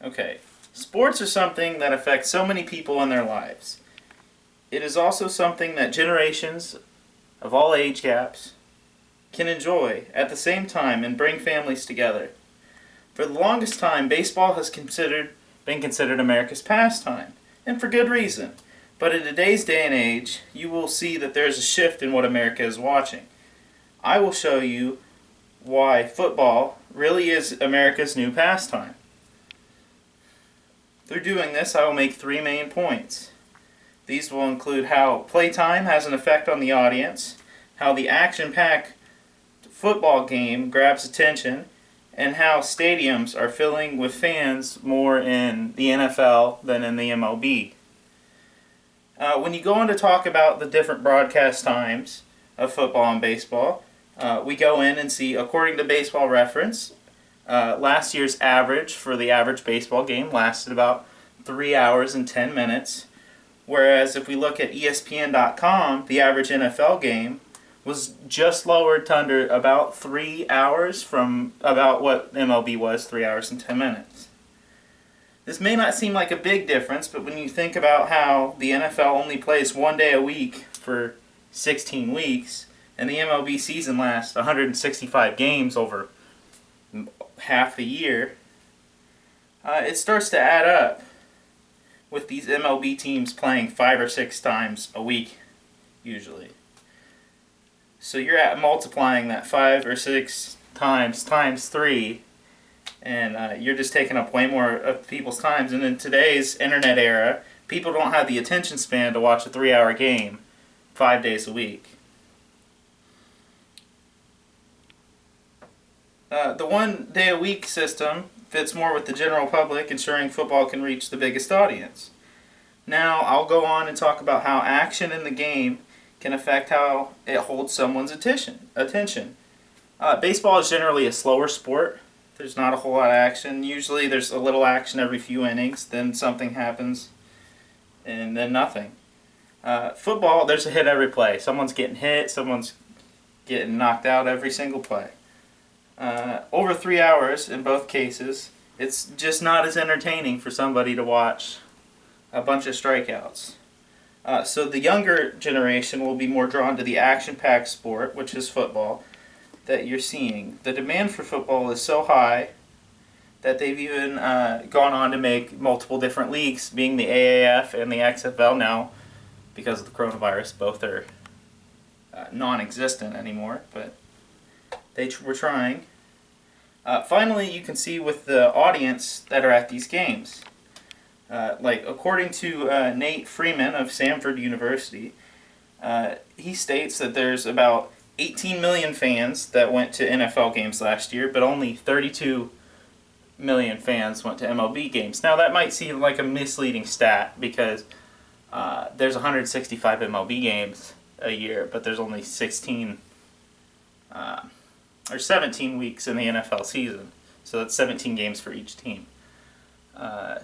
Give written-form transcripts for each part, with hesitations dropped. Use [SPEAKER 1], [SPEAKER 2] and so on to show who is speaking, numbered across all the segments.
[SPEAKER 1] Okay, sports are something that affects so many people in their lives. It is also something that generations of all age gaps can enjoy at the same time and bring families together. For the longest time, baseball has been considered America's pastime, and for good reason. But in today's day and age, you will see that there is a shift in what America is watching. I will show you why football really is America's new pastime. Through doing this, I will make 3 main points. These will include how playtime has an effect on the audience, how the action-packed football game grabs attention, and how stadiums are filling with fans more in the NFL than in the MLB. When you go on to talk about the different broadcast times of football and baseball, we go in and see, according to Baseball Reference, last year's average for the average baseball game lasted about 3 hours and 10 minutes, whereas if we look at ESPN.com, the average NFL game was just lowered to under about 3 hours from about what MLB was, 3 hours and 10 minutes. This may not seem like a big difference, but when you think about how the NFL only plays 1 day a week for 16 weeks, and the MLB season lasts 165 games over half a year, it starts to add up with these MLB teams playing 5 or 6 times a week, usually. So you're at multiplying that 5 or 6 times 3, and you're just taking up way more of people's times. And in today's internet era, people don't have the attention span to watch a 3-hour game 5 days a week. The 1 day a week system fits more with the general public, ensuring football can reach the biggest audience. Now, I'll go on and talk about how action in the game can affect how it holds someone's attention. Baseball is generally a slower sport. There's not a whole lot of action. Usually there's a little action every few innings, then something happens, and then nothing. Football, there's a hit every play. Someone's getting hit, someone's getting knocked out every single play. Over 3 hours in both cases, it's just not as entertaining for somebody to watch a bunch of strikeouts. So the younger generation will be more drawn to the action-packed sport, which is football, that you're seeing. The demand for football is so high that they've even gone on to make multiple different leagues, being the AAF and the XFL now, because of the coronavirus. Both are non-existent anymore, but they were trying. Finally, you can see with the audience that are at these games. According to Nate Freeman of Samford University, he states that there's about 18 million fans that went to NFL games last year, but only 32 million fans went to MLB games. Now, that might seem like a misleading stat because there's 165 MLB games a year, but there's only 17 weeks in the NFL season. So that's 17 games for each team.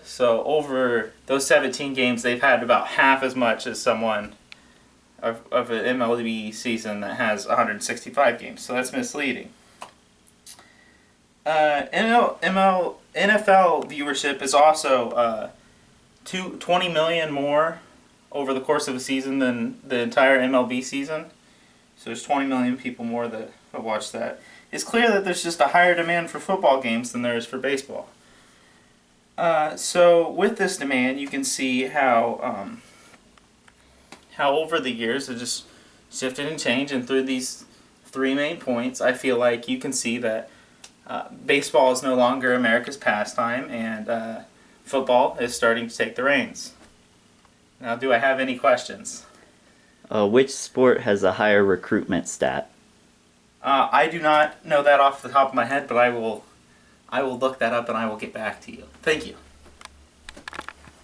[SPEAKER 1] So over those 17 games, they've had about half as much as someone of an MLB season that has 165 games. So that's misleading. NFL viewership is also 20 million more over the course of a season than the entire MLB season. So there's 20 million people more that watch that. It's clear that there's just a higher demand for football games than there is for baseball. So with this demand, you can see how over the years it just shifted and changed, and through these 3 main points, I feel like you can see that baseball is no longer America's pastime, and football is starting to take the reins. Now, do I have any questions?
[SPEAKER 2] Which sport has a higher recruitment stat?
[SPEAKER 1] I do not know that off the top of my head, but I will look that up and I will get back to you. Thank you.